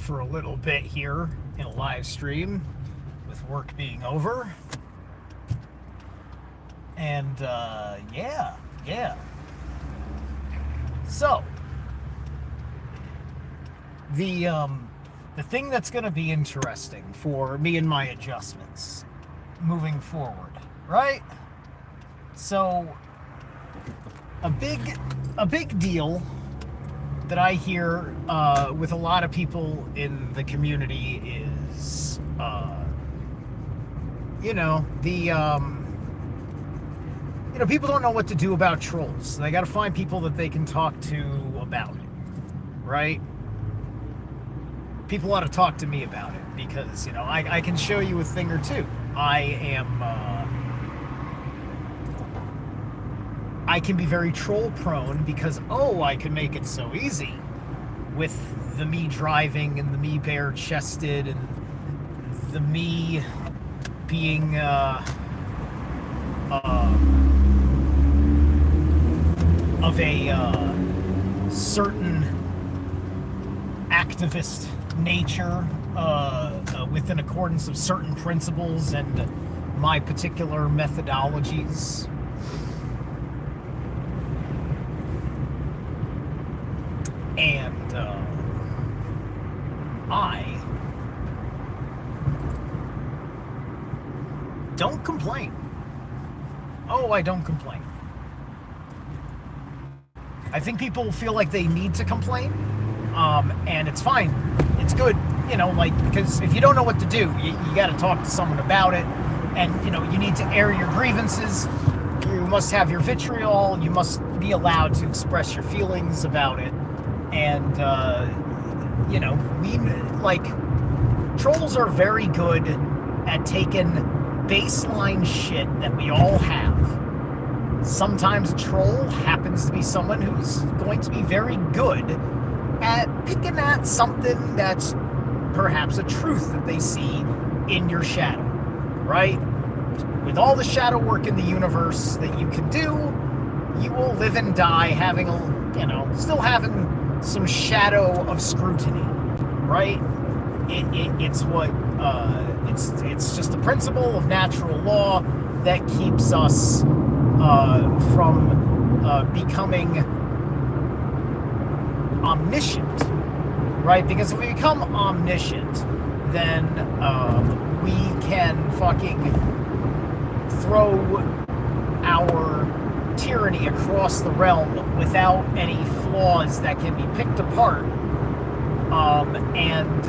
out for a little bit here in a live stream with work being over. And yeah. So the thing that's going to be interesting for me and my adjustments moving forward, right? So a big deal that I hear with a lot of people in the community is, people don't know what to do about trolls. They got to find people that they can talk to about it, right? People ought to talk to me about it because, I can show you a thing or two. I can be very troll prone because, I can make it so easy with the me driving and the me bare chested and the me being of a certain activist nature within accordance of certain principles and my particular methodologies. And I don't complain. I don't complain. I think people feel like they need to complain, and it's fine. It's good, because if you don't know what to do, you got to talk to someone about it, and, you need to air your grievances. You must have your vitriol. You must be allowed to express your feelings about it. And, trolls are very good at taking baseline shit that we all have. Sometimes a troll happens to be someone who's going to be very good at picking at something that's perhaps a truth that they see in your shadow, right? With all the shadow work in the universe that you can do, you will live and die having still having some shadow of scrutiny, right? It's just a principle of natural law that keeps us from becoming omniscient, right? Because if we become omniscient, then we can fucking throw our tyranny across the realm without any flaws that can be picked apart, and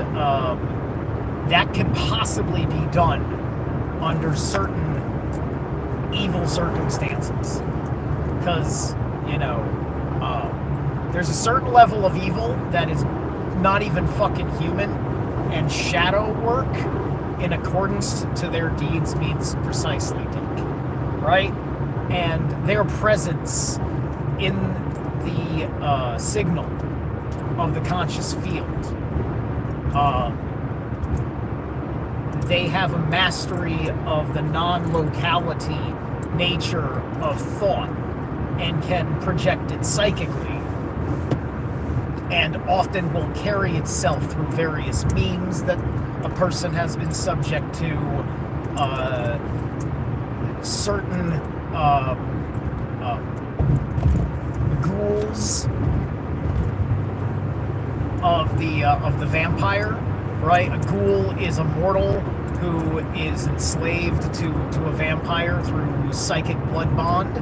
that can possibly be done under certain evil circumstances, because there's a certain level of evil that is not even fucking human, and shadow work in accordance to their deeds means precisely dick, right? And their presence in the signal of the conscious field, they have a mastery of the non-locality nature of thought and can project it psychically, and often will carry itself through various memes that a person has been subject to, certain ghouls of the vampire, right? A ghoul is a mortal who is enslaved to a vampire through psychic blood bond.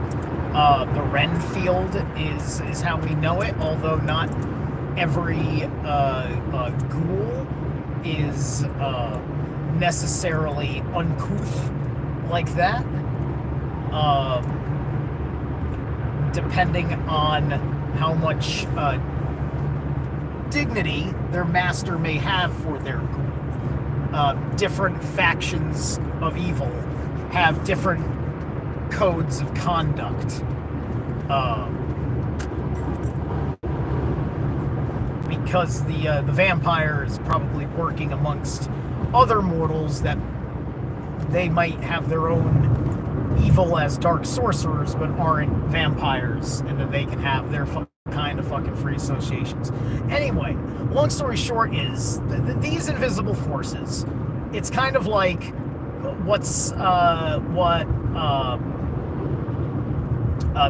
The Renfield is how we know it, although not every ghoul is necessarily uncouth like that. Depending on how much dignity their master may have for their ghoul. Different factions of evil have different codes of conduct. Because the vampire is probably working amongst other mortals that they might have their own evil as dark sorcerers but aren't vampires, and then they can have their kind of fucking free associations. Anyway, long story short is these invisible forces. It's kind of like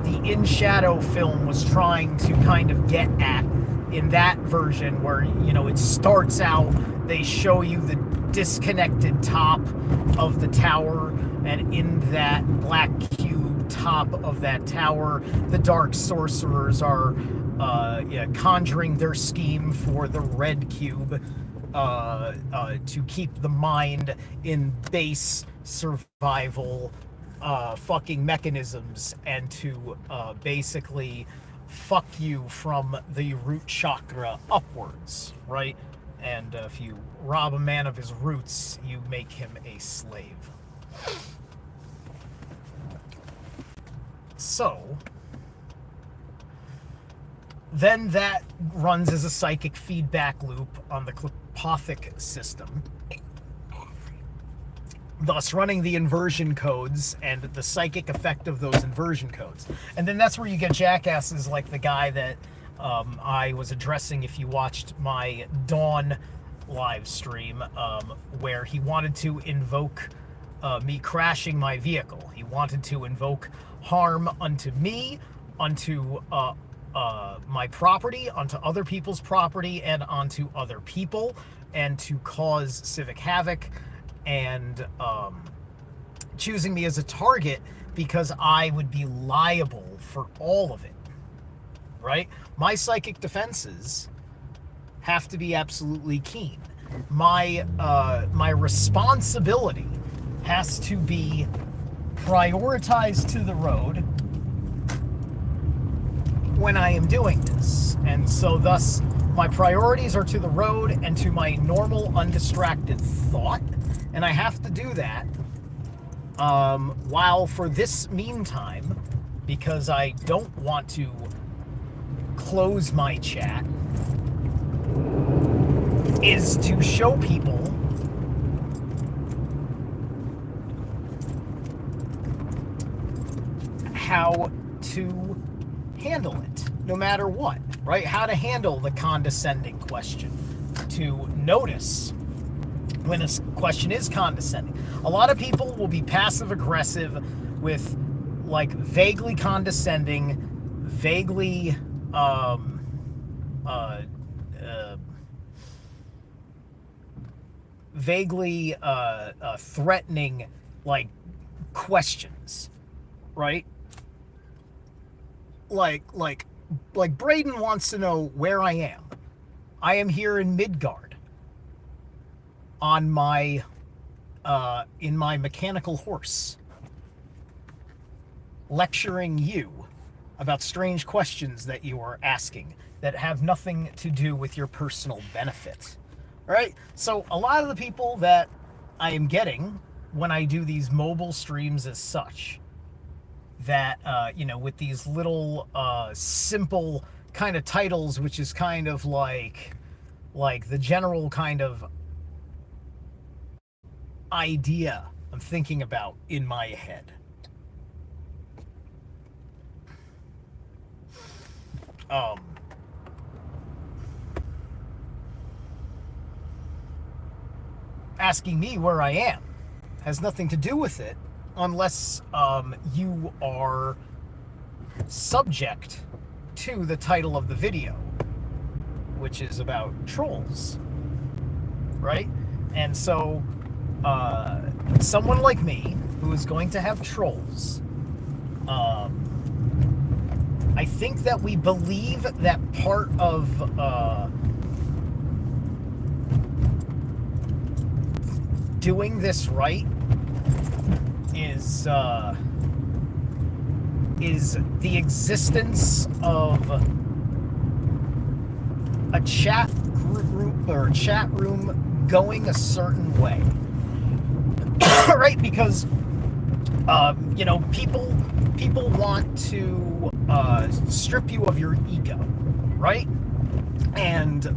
the In Shadow film was trying to kind of get at in that version, where it starts out, they show you the disconnected top of the tower, and in that black cube top of that tower, the dark sorcerers are conjuring their scheme for the red cube, to keep the mind in base survival fucking mechanisms, and to basically fuck you from the root chakra upwards, right? And if you rob a man of his roots, you make him a slave. So then that runs as a psychic feedback loop on the Qliphothec system, thus running the inversion codes and the psychic effect of those inversion codes. And then that's where you get jackasses like the guy that I was addressing if you watched my Dawn live stream, where he wanted to invoke me crashing my vehicle. He wanted to invoke harm unto me, unto my property, onto other people's property, and onto other people, and to cause civic havoc, and choosing me as a target because I would be liable for all of it, right? My psychic defenses have to be absolutely keen. My responsibility has to be prioritized to the road when I am doing this. And so thus my priorities are to the road and to my normal undistracted thought. And I have to do that while for this meantime, because I don't want to close my chat, is to show people how to handle it, no matter what, right? How to handle the condescending question, to notice when a question is condescending. A lot of people will be passive aggressive with like vaguely condescending, vaguely threatening like questions, right? Like Braden wants to know where I am. I am here in Midgard on my in my mechanical horse, lecturing you about strange questions that you are asking that have nothing to do with your personal benefit. Right? So a lot of the people that I am getting when I do these mobile streams as such, that with these little simple kind of titles, which is kind of like the general kind of idea I'm thinking about in my head. Asking me where I am has nothing to do with it, unless you are subject to the title of the video, which is about trolls, right? And so someone like me who is going to have trolls, I think that we believe that part of doing this right is the existence of a chat group or chat room going a certain way. Right? Because people want to strip you of your ego, right? And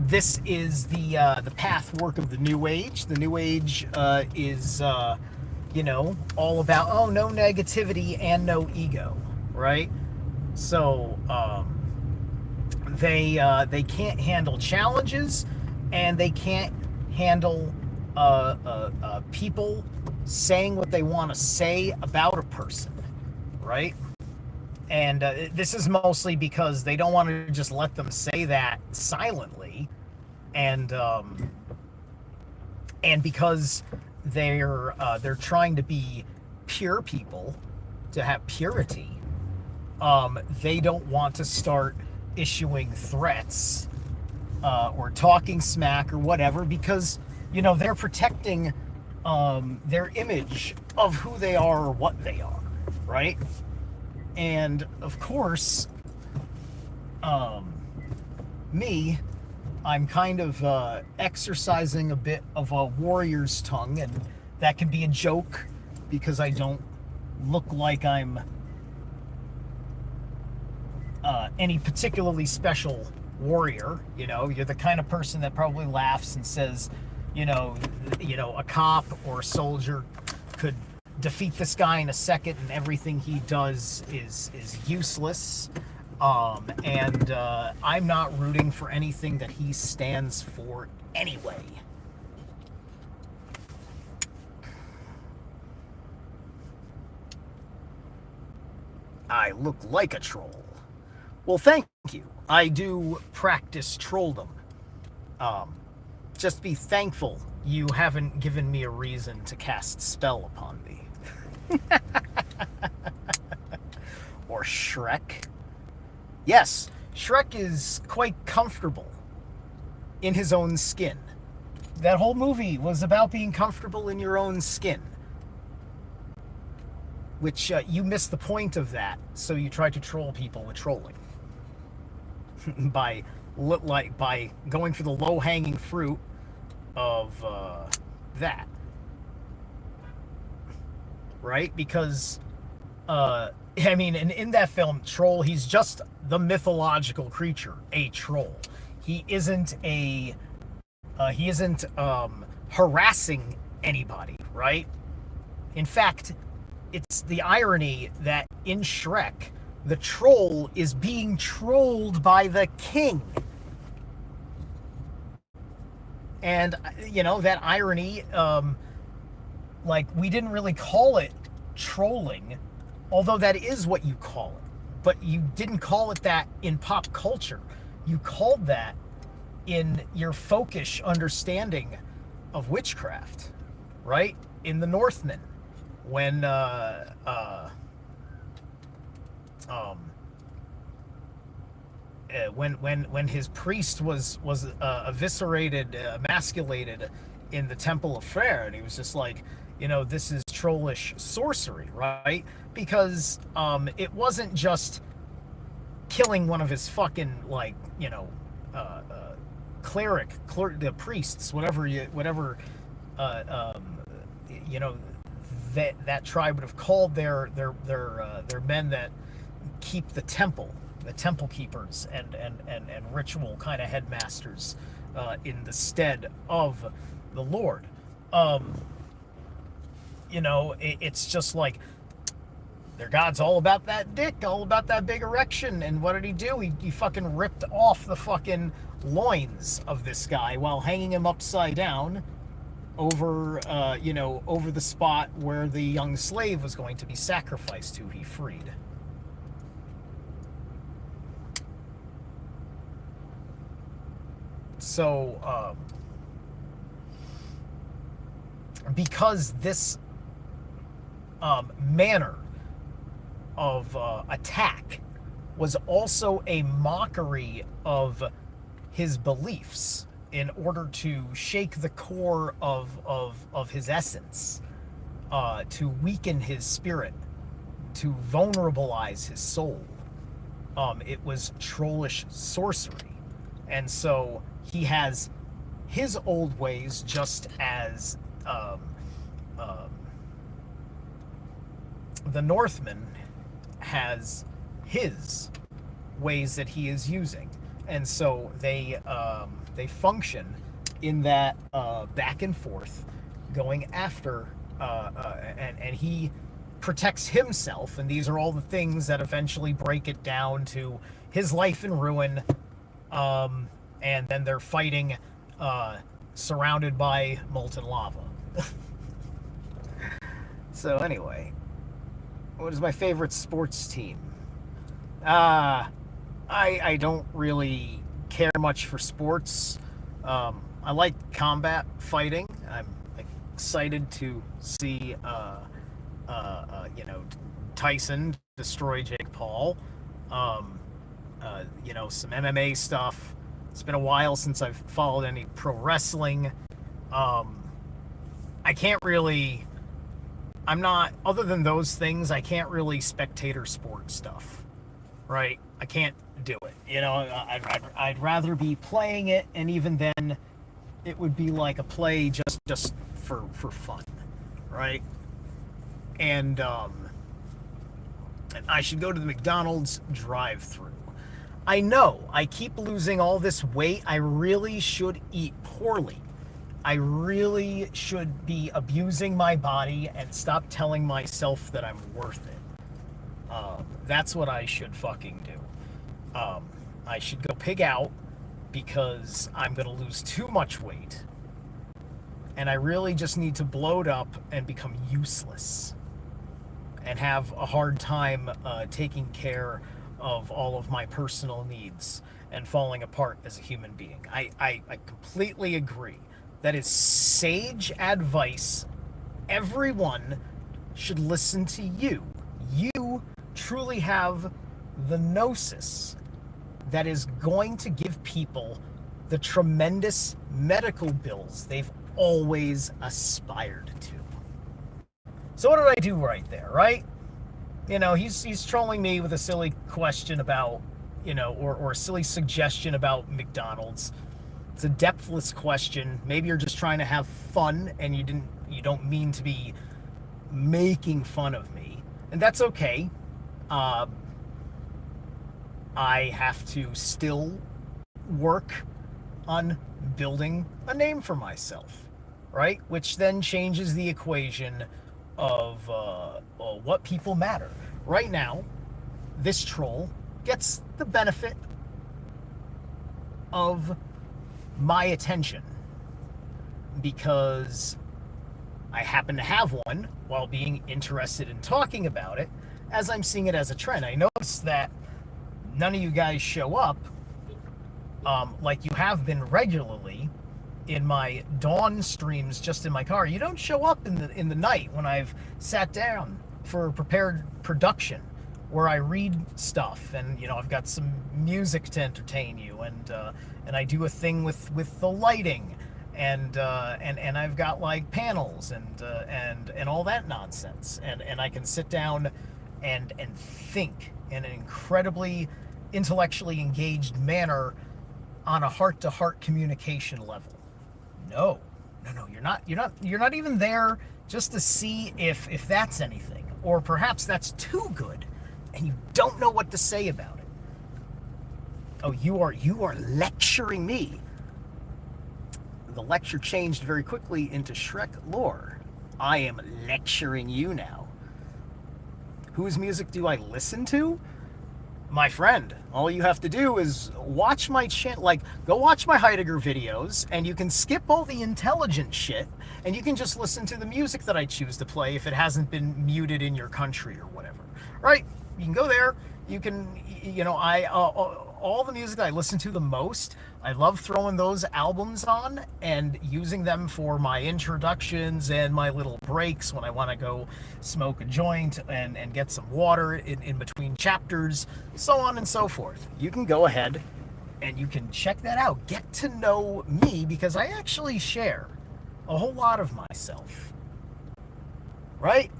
this is the path work of the New Age. The New Age is all about no negativity and no ego, right? So they can't handle challenges, and they can't handle people saying what they want to say about a person, right? And this is mostly because they don't want to just let them say that silently, and because they're trying to be pure people, to have purity. They don't want to start issuing threats or talking smack or whatever, because they're protecting their image of who they are or what they are, right? And of course, me, I'm kind of exercising a bit of a warrior's tongue, and that can be a joke because I don't look like I'm any particularly special warrior. You're the kind of person that probably laughs and says, a cop or a soldier could defeat this guy in a second, and everything he does is useless. And I'm not rooting for anything that he stands for anyway. I look like a troll. Well, thank you. I do practice trolldom. Um, just be thankful you haven't given me a reason to cast spell upon me. Or Shrek. Yes, Shrek is quite comfortable in his own skin. That whole movie was about being comfortable in your own skin. Which you missed the point of that, so you tried to troll people with trolling. by going for the low-hanging fruit of that. Right? Because in that film, Troll, he's just the mythological creature, a troll. He isn't harassing anybody, right? In fact, it's the irony that in Shrek, the troll is being trolled by the king. And, that irony, we didn't really call it trolling, although that is what you call it. But you didn't call it that in pop culture. You called that in your folkish understanding of witchcraft, right? In the Northmen, when when his priest was eviscerated, emasculated in the Temple of Freyr, and he was just like, this is trollish sorcery, right? Because it wasn't just killing one of his fucking the priests, whatever that tribe would have called their men that keep the temple keepers and ritual kind of headmasters in the stead of the Lord. It's just like their God's all about that dick, all about that big erection. And what did he do? He fucking ripped off the fucking loins of this guy while hanging him upside down over the spot where the young slave was going to be sacrificed to. He freed. So, because this manner of attack was also a mockery of his beliefs in order to shake the core of his essence, to weaken his spirit, to vulnerabilize his soul. It was trollish sorcery. And so he has his old ways, just as the Northman has his ways that he is using. And so they function in that back and forth, going after, and he protects himself, and these are all the things that eventually break it down to his life in ruin. And then they're fighting surrounded by molten lava. So anyway, what is my favorite sports team? I don't really care much for sports. I like combat fighting. I'm excited to see Tyson destroy Jake Paul. Some MMA stuff. It's been a while since I've followed any pro wrestling. I can't really. I'm not. Other than those things, I can't really spectator sport stuff. Right? I can't do it. I'd rather be playing it, and even then, it would be like a play just for fun, right? And I should go to the McDonald's drive-thru. I know I keep losing all this weight. I really should eat poorly. I really should be abusing my body and stop telling myself that I'm worth it. That's what I should fucking do. I should go pig out because I'm going to lose too much weight. And I really just need to bloat up and become useless. And have a hard time taking care of all of my personal needs and falling apart as a human being. I completely agree. That is sage advice. Everyone should listen to you. You truly have the gnosis that is going to give people the tremendous medical bills they've always aspired to. So what did I do right there, right? He's trolling me with a silly question about, or a silly suggestion about McDonald's. It's a depthless question. Maybe you're just trying to have fun and you don't mean to be making fun of me. And that's okay. I have to still work on building a name for myself, right? Which then changes the equation of what people matter. Right now, this troll gets the benefit of my attention because I happen to have one while being interested in talking about it, as I'm seeing it as a trend. I notice that none of you guys show up like you have been regularly in my dawn streams just in my car. You don't show up in the night when I've sat down for a prepared production where I read stuff and I've got some music to entertain you and I do a thing with the lighting and I've got like panels and all that nonsense and I can sit down and think in an incredibly intellectually engaged manner on a heart-to-heart communication level. No, you're not even there just to see if that's anything, or perhaps that's too good and you don't know what to say about it. Oh, you are lecturing me. The lecture changed very quickly into Shrek lore. I am lecturing you now. Whose music do I listen to? My friend, all you have to do is watch my channel, go watch my Heidegger videos, and you can skip all the intelligent shit, and you can just listen to the music that I choose to play if it hasn't been muted in your country or whatever, right? You can go there, you can, all the music that I listen to the most, I love throwing those albums on and using them for my introductions and my little breaks when I want to go smoke a joint and get some water in between chapters, so on and so forth. You can go ahead and you can check that out. Get to know me because I actually share a whole lot of myself. Right?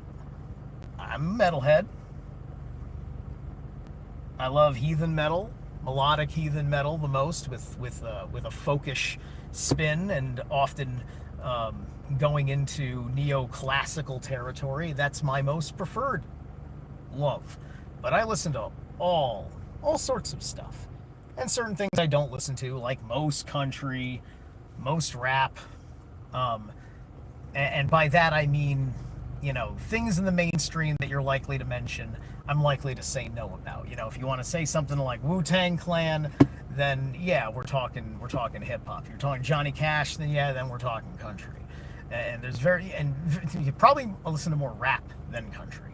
I'm a metalhead. I love heathen metal. Melodic heathen metal the most, with a folkish spin and often going into neoclassical territory. That's my most preferred love. But I listen to all sorts of stuff, and certain things I don't listen to, like most country, most rap, and by that I mean things in the mainstream that you're likely to mention, I'm likely to say no about. If you want to say something like Wu-Tang Clan, then yeah, we're talking hip hop. If you're talking Johnny Cash, then we're talking country. And you probably listen to more rap than country.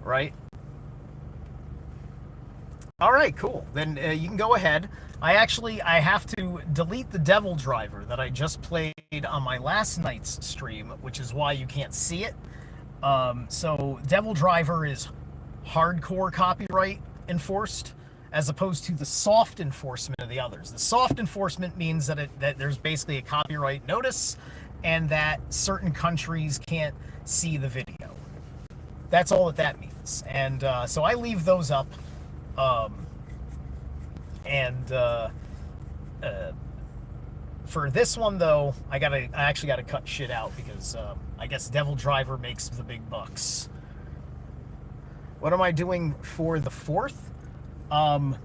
Right? All right, cool. Then you can go ahead. I have to delete the Devil Driver that I just played on my last night's stream, which is why you can't see it. So Devil Driver is hardcore copyright enforced, as opposed to the soft enforcement of the others. The soft enforcement means that there's basically a copyright notice, and that certain countries can't see the video. That's all that means. And so I leave those up. For this one though, I actually gotta cut shit out because I guess Devil Driver makes the big bucks. What am I doing for the 4th? I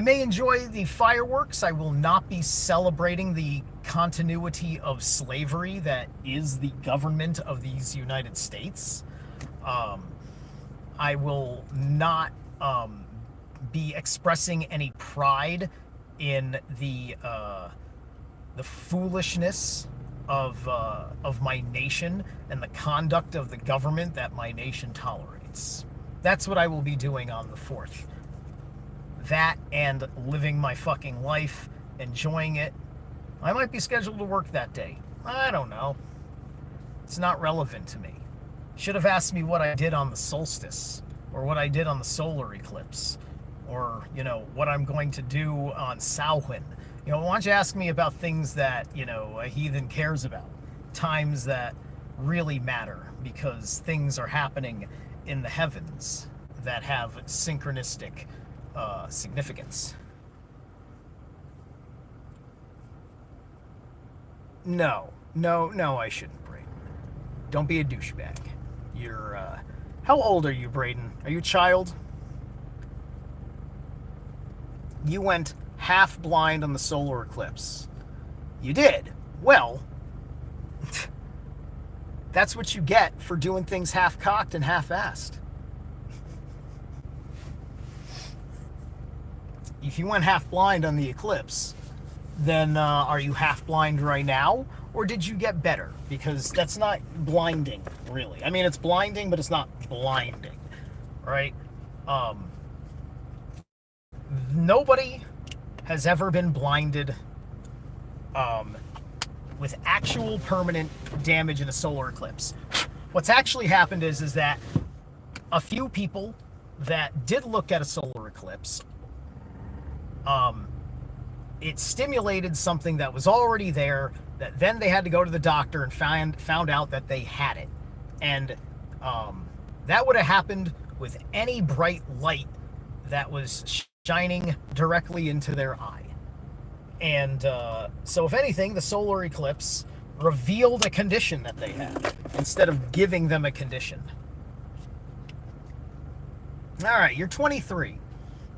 may enjoy the fireworks. I will not be celebrating the continuity of slavery that is the government of these United States. I will not be expressing any pride in the foolishness of my nation and the conduct of the government that my nation tolerates. That's what I will be doing on the 4th. That and living my fucking life, enjoying it. I might be scheduled to work that day. I don't know. It's not relevant to me. Should have asked me what I did on the solstice, or what I did on the solar eclipse, or, what I'm going to do on Samhain. Why don't you ask me about things that, a heathen cares about? Times that really matter, because things are happening in the heavens that have synchronistic significance. No, I shouldn't, Braden. Don't be a douchebag. You're, how old are you, Braden? Are you a child? You went half blind on the solar eclipse. You did? Well, that's what you get for doing things half-cocked and half-assed. If you went half-blind on the eclipse, then are you half-blind right now? Or did you get better? Because that's not blinding, really. I mean, it's blinding, but it's not blinding, right? Nobody has ever been blinded with actual permanent damage in a solar eclipse. What's actually happened is that a few people that did look at a solar eclipse, it stimulated something that was already there, that then they had to go to the doctor and found out that they had it. And that would have happened with any bright light that was shining directly into their eye. And so if anything, the solar eclipse revealed a condition that they had instead of giving them a condition. All right, you're 23.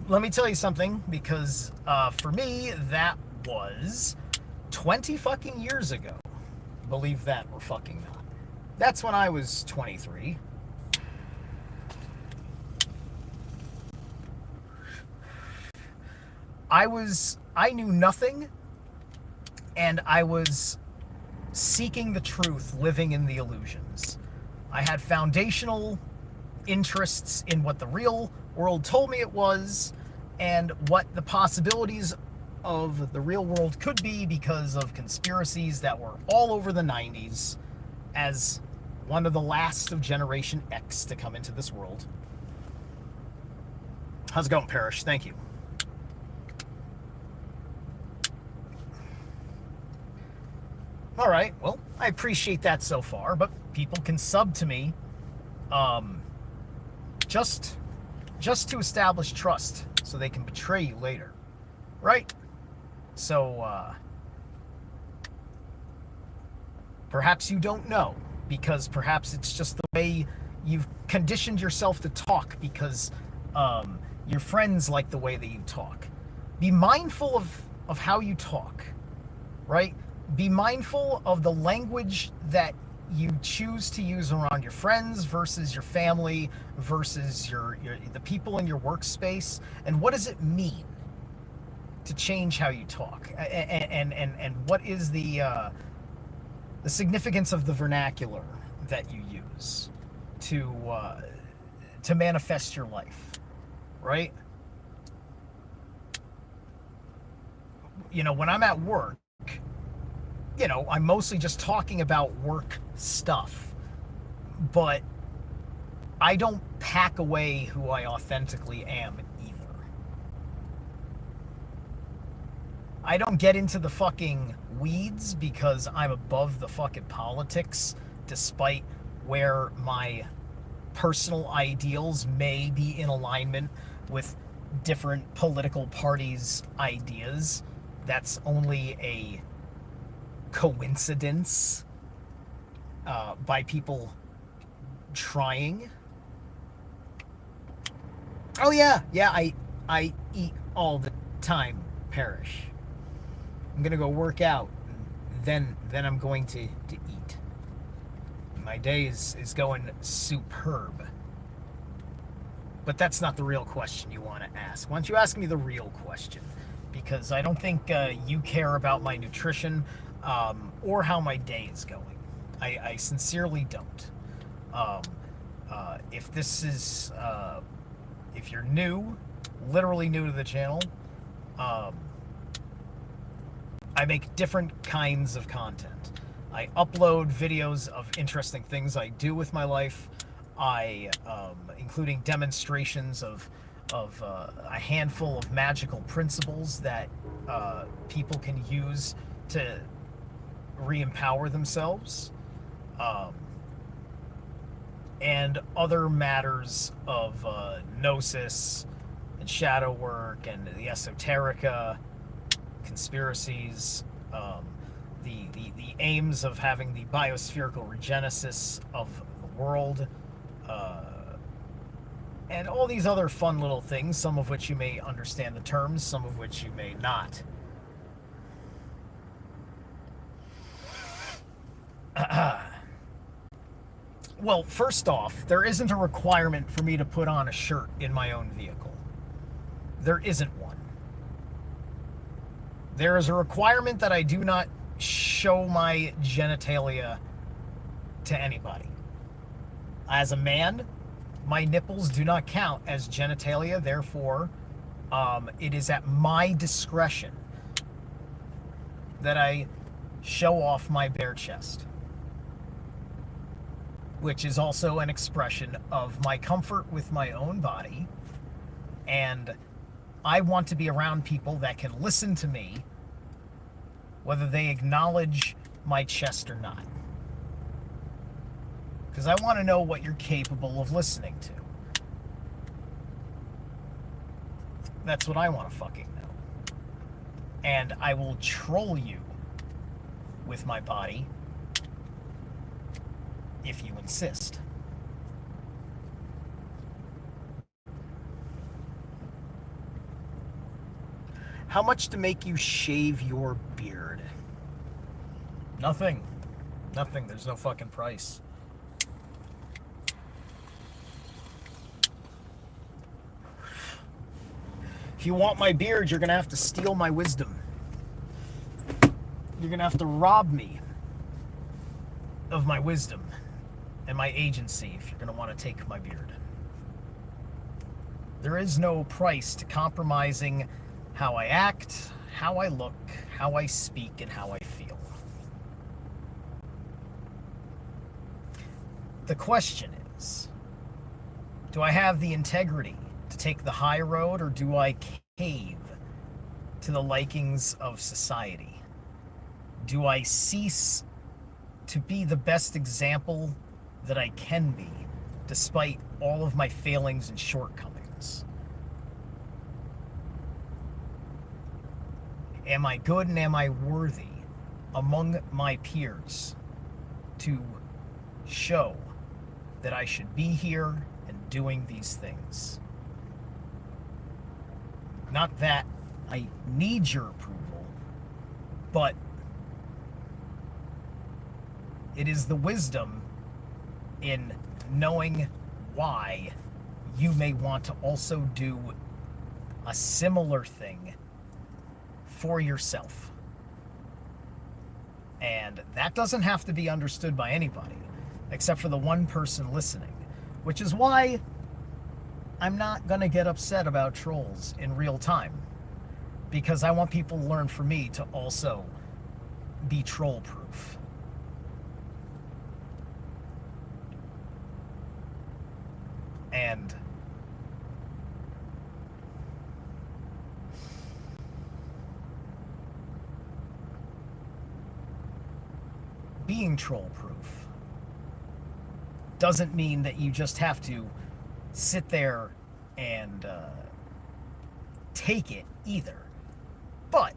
Let me tell you something, because for me, that was 20 fucking years ago. Believe that or fucking not. That's when I was 23. I knew nothing, and I was seeking the truth, living in the illusions. I had foundational interests in what the real world told me it was, and what the possibilities of the real world could be, because of conspiracies that were all over the 90s, as one of the last of Generation X to come into this world. How's it going, Parrish? Thank you. All right, well, I appreciate that so far, but people can sub to me just to establish trust so they can betray you later, right? So perhaps you don't know, because perhaps it's just the way you've conditioned yourself to talk, because your friends like the way that you talk. Be mindful of how you talk, right? Be mindful of the language that you choose to use around your friends versus your family versus the people in your workspace, and what does it mean to change how you talk, and what is the significance of the vernacular that you use to manifest your life, right? When I'm at work, I'm mostly just talking about work stuff, but I don't pack away who I authentically am either. I don't get into the fucking weeds because I'm above the fucking politics, despite where my personal ideals may be in alignment with different political parties' ideas. That's only a coincidence by people trying. Oh yeah, I eat all the time, Parrish. I'm gonna go work out, and then I'm going to eat. My day is going superb. But that's not the real question you want to ask. Why don't you ask me the real question? Because I don't think you care about my nutrition or how my day is going. I sincerely don't. If this is, if you're new, literally new to the channel, I make different kinds of content. I upload videos of interesting things I do with my life. Including demonstrations of a handful of magical principles that people can use to re-empower themselves, and other matters of gnosis and shadow work and the esoterica, conspiracies, the aims of having the biospherical regenesis of the world, and all these other fun little things, some of which you may understand the terms, some of which you may not. Well, first off, there isn't a requirement for me to put on a shirt in my own vehicle. There isn't one. There is a requirement that I do not show my genitalia to anybody. As a man, my nipples do not count as genitalia, therefore, it is at my discretion that I show off my bare chest, which is also an expression of my comfort with my own body, and I want to be around people that can listen to me, whether they acknowledge my chest or not. Because I want to know what you're capable of listening to. That's what I want to fucking know. And I will troll you with my body if you insist. How much to make you shave your beard? Nothing. Nothing. There's no fucking price. If you want my beard, you're gonna have to steal my wisdom. You're gonna have to rob me of my wisdom and my agency if you're gonna want to take my beard. There is no price to compromising how I act, how I look, how I speak, and how I feel. The question is, do I have the integrity to take the high road, or do I cave to the likings of society? Do I cease to be the best example that I can be, despite all of my failings and shortcomings? Am I good and am I worthy among my peers to show that I should be here and doing these things? Not that I need your approval, but It is the wisdom in knowing why you may want to also do a similar thing for yourself. And that doesn't have to be understood by anybody except for the one person listening, which is why I'm not going to get upset about trolls in real time, because I want people to learn from me to also be troll proof. And being troll proof doesn't mean that you just have to sit there and take it either. But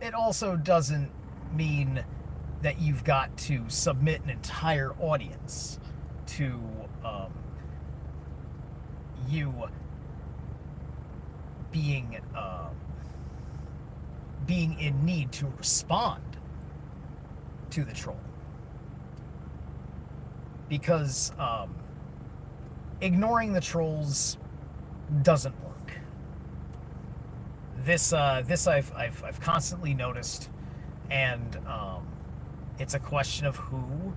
it also doesn't mean that you've got to submit an entire audience to you being in need to respond to the troll. Because ignoring the trolls doesn't work. This I've constantly noticed, and it's a question of who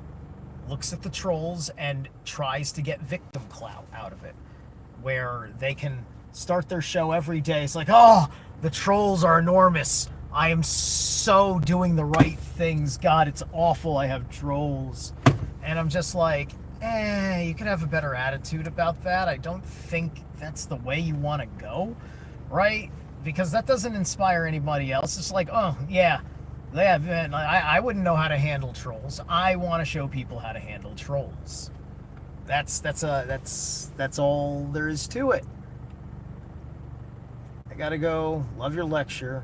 looks at the trolls and tries to get victim clout out of it, where they can start their show every day. It's like, oh, the trolls are enormous. I am so doing the right things. God, it's awful. I have trolls. And I'm just like, you could have a better attitude about that. I don't think that's the way you want to go, right? Because that doesn't inspire anybody else. It's like, oh, yeah, man, I wouldn't know how to handle trolls. I want to show people how to handle trolls. That's all there is to it. I gotta go. Love your lecture.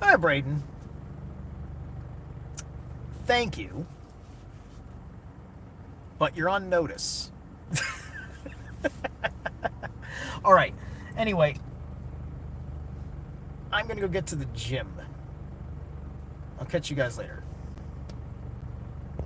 Hi, Braden. Thank you. But you're on notice. All right. Anyway, I'm going to go get to the gym. I'll catch you guys later.